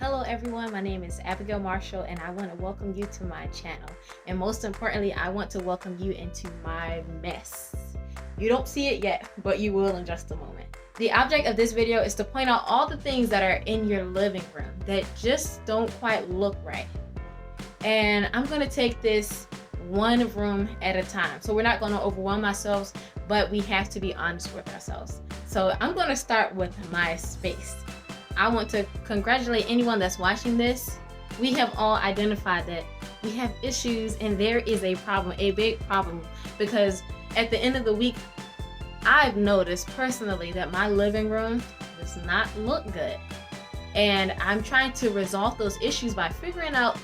Hello everyone, my name is Abigail Marshall and I want to welcome you to my channel. And most importantly, I want to welcome you into my mess. You don't see it yet, but you will in just a moment. The object of this video is to point out all the things that are in your living room that just don't quite look right. And I'm going to take this one room at a time. So we're not going to overwhelm ourselves, but we have to be honest with ourselves. So I'm going to start with my space. I want to congratulate anyone that's watching this. We have all identified that we have issues and there is a problem, a big problem, because at the end of the week, I've noticed personally that my living room does not look good. And I'm trying to resolve those issues by figuring out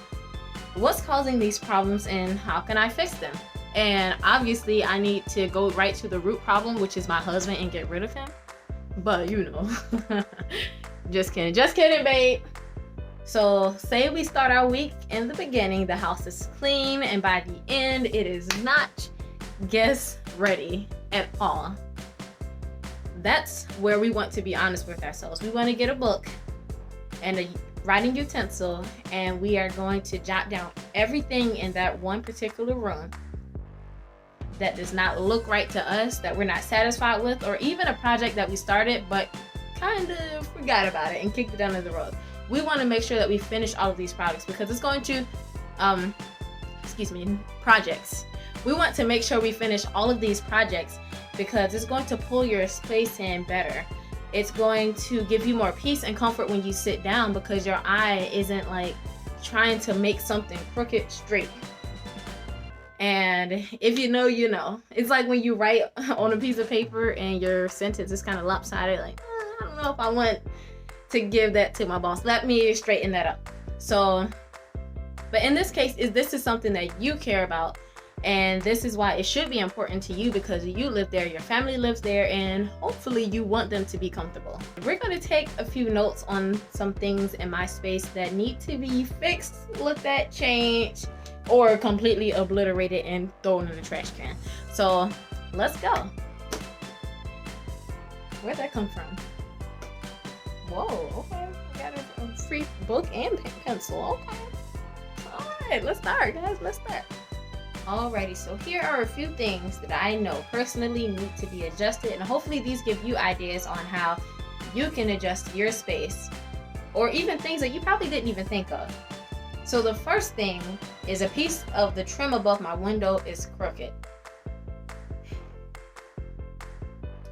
what's causing these problems and how can I fix them. And obviously I need to go right to the root problem, which is my husband, and get rid of him. But you know, just kidding, babe. So say we start our week in the beginning, the house is clean, and by the end, it is not guest ready at all. That's where we want to be honest with ourselves. We want to get a book and a writing utensil, and we are going to jot down everything in that one particular room that does not look right to us, that we're not satisfied with, or even a project that we started but kind of forgot about it and kicked it under the rug. We want to make sure that we finish all of these projects because it's going to, projects. We want to make sure we finish all of these projects because it's going to pull your space in better. It's going to give you more peace and comfort when you sit down because your eye isn't like trying to make something crooked straight. And if you know, you know. It's like when you write on a piece of paper and your sentence is kind of lopsided, like, I don't know if I want to give that to my boss. Let me straighten that up. So, but in this case, this is something that you care about. And this is why it should be important to you because you live there, your family lives there, and hopefully you want them to be comfortable. We're going to take a few notes on some things in my space that need to be fixed, looked at, changed, or completely obliterated and thrown in the trash can. So let's go. Where'd that come from? Whoa, okay. I got a free book and pencil. Okay. All right, let's start, guys. Let's start. Alrighty, so here are a few things that I know personally need to be adjusted, and hopefully these give you ideas on how you can adjust your space, or even things that you probably didn't even think of. So the first thing is a piece of the trim above my window is crooked.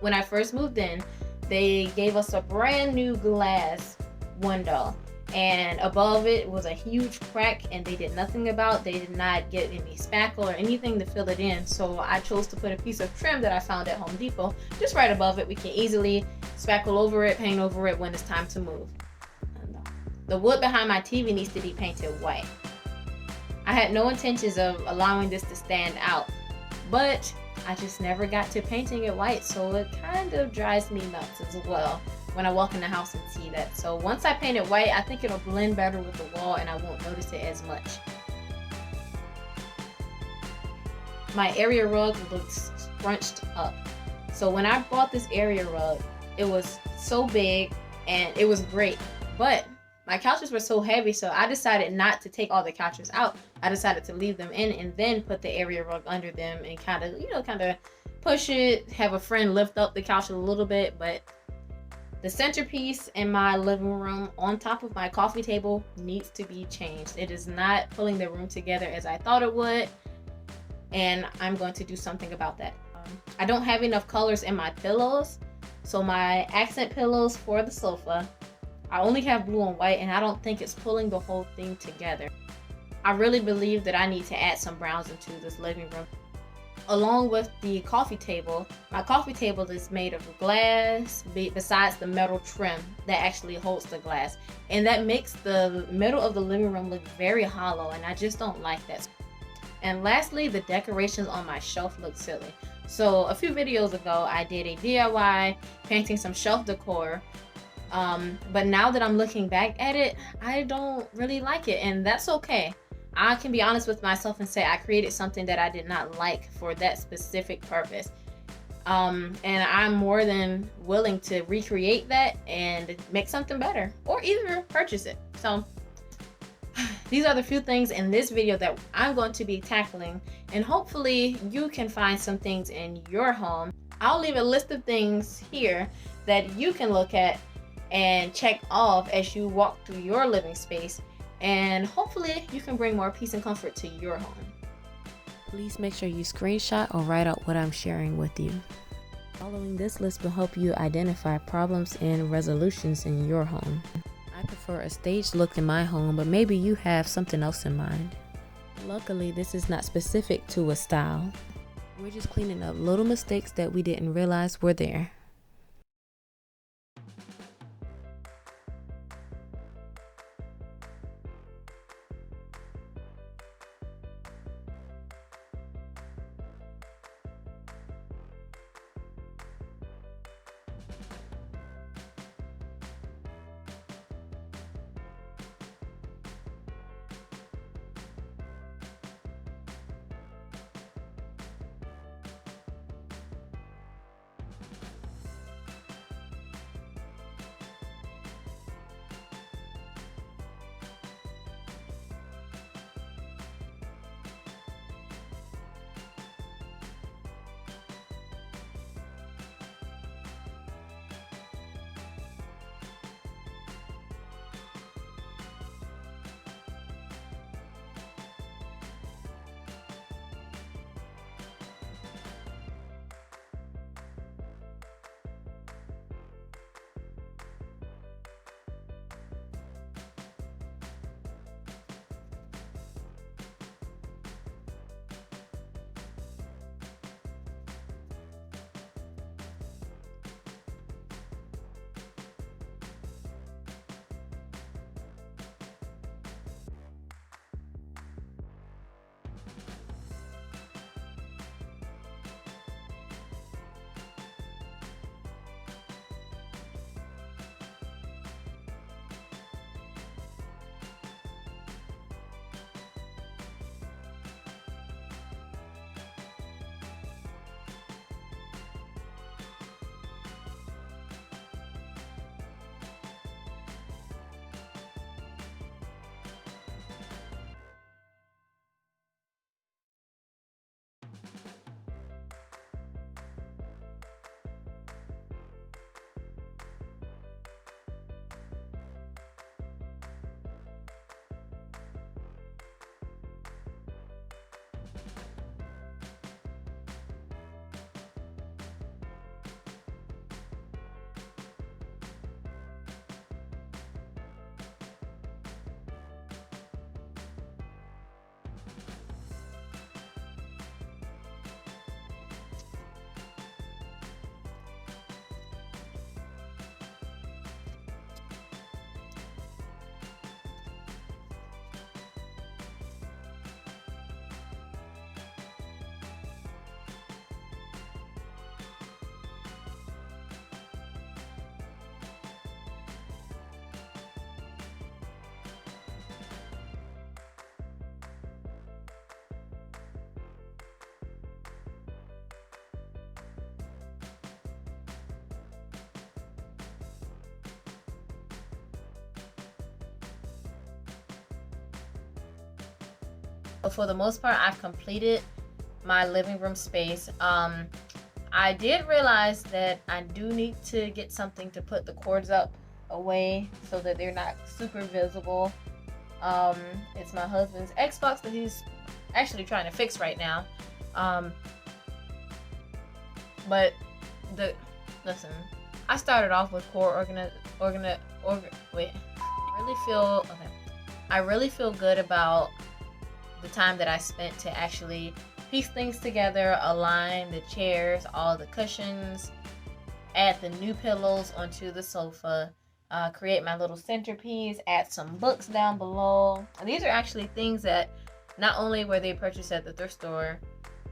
When I first moved in, they gave us a brand new glass window, and above it was a huge crack and they did nothing about. They did not get any spackle or anything to fill it in, so I chose to put a piece of trim that I found at Home Depot just right above it. We can easily spackle over it, paint over it when it's time to move. The wood behind my TV needs to be painted white. I had no intentions of allowing this to stand out, but I just never got to painting it white, so it kind of drives me nuts as well when I walk in the house and see that. So once I paint it white, I think it'll blend better with the wall and I won't notice it as much. My area rug looks scrunched up. So when I bought this area rug, it was so big and it was great, but my couches were so heavy, so I decided not to take all the couches out. I decided to leave them in and then put the area rug under them and kind of push it, have a friend lift up the couch a little bit. But the centerpiece in my living room on top of my coffee table needs to be changed. It is not pulling the room together as I thought it would, and I'm going to do something about that. I don't have enough colors in my pillows, so my accent pillows for the sofa, I only have blue and white, and I don't think it's pulling the whole thing together. I really believe that I need to add some browns into this living room. Along with the coffee table, my coffee table is made of glass besides the metal trim that actually holds the glass. And that makes the middle of the living room look very hollow, and I just don't like that. And lastly, the decorations on my shelf look silly. So a few videos ago, I did a DIY painting some shelf decor. But now that I'm looking back at it, I don't really like it, and that's okay. I can be honest with myself and say I created something that I did not like for that specific purpose. And I'm more than willing to recreate that and make something better, or either purchase it. So these are the few things in this video that I'm going to be tackling, and hopefully you can find some things in your home. I'll leave a list of things here that you can look at and check off as you walk through your living space, and hopefully you can bring more peace and comfort to your home. Please make sure you screenshot or write out what I'm sharing with you. Following this list will help you identify problems and resolutions in your home. I prefer a staged look in my home, but maybe you have something else in mind. Luckily, this is not specific to a style. We're just cleaning up little mistakes that we didn't realize were there. For the most part, I've completed my living room space. I did realize that I do need to get something to put the cords up away so that they're not super visible. It's my husband's Xbox that he's actually trying to fix right now. But listen, I started off with core I really feel good about the time that I spent to actually piece things together, align the chairs, all the cushions, add the new pillows onto the sofa, create my little centerpiece, add some books down below. And these are actually things that not only were they purchased at the thrift store,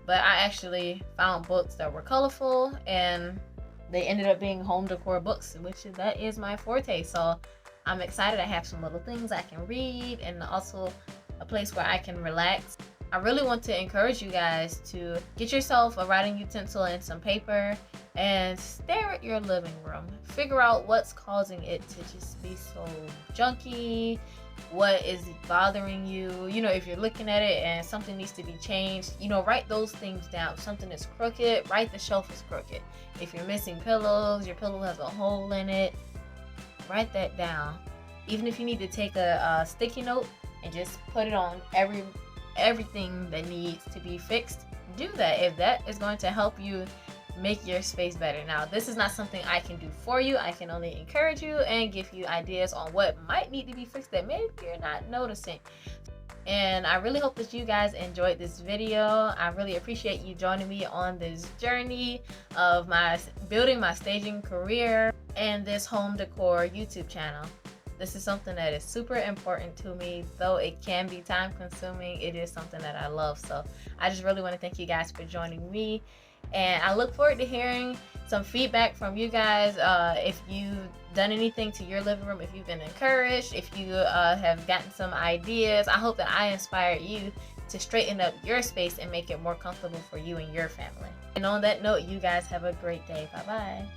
but I actually found books that were colorful and they ended up being home decor books, which that is my forte. So I'm excited. I have some little things I can read and also a place where I can relax. I really want to encourage you guys to get yourself a writing utensil and some paper and stare at your living room. Figure out what's causing it to just be so junky, what is bothering you. You know, if you're looking at it and something needs to be changed, you know, write those things down. If something is crooked, write the shelf is crooked. If you're missing pillows, your pillow has a hole in it, write that down. Even if you need to take a sticky note and just put it on everything that needs to be fixed, do that if that is going to help you make your space better. Now, this is not something I can do for you. I can only encourage you and give you ideas on what might need to be fixed that maybe you're not noticing. And I really hope that you guys enjoyed this video. I really appreciate you joining me on this journey of my building my staging career and this home decor YouTube channel. This is something that is super important to me. Though it can be time consuming, it is something that I love. So I just really want to thank you guys for joining me. And I look forward to hearing some feedback from you guys. If you've done anything to your living room, if you've been encouraged, if you have gotten some ideas, I hope that I inspired you to straighten up your space and make it more comfortable for you and your family. And on that note, you guys have a great day. Bye-bye.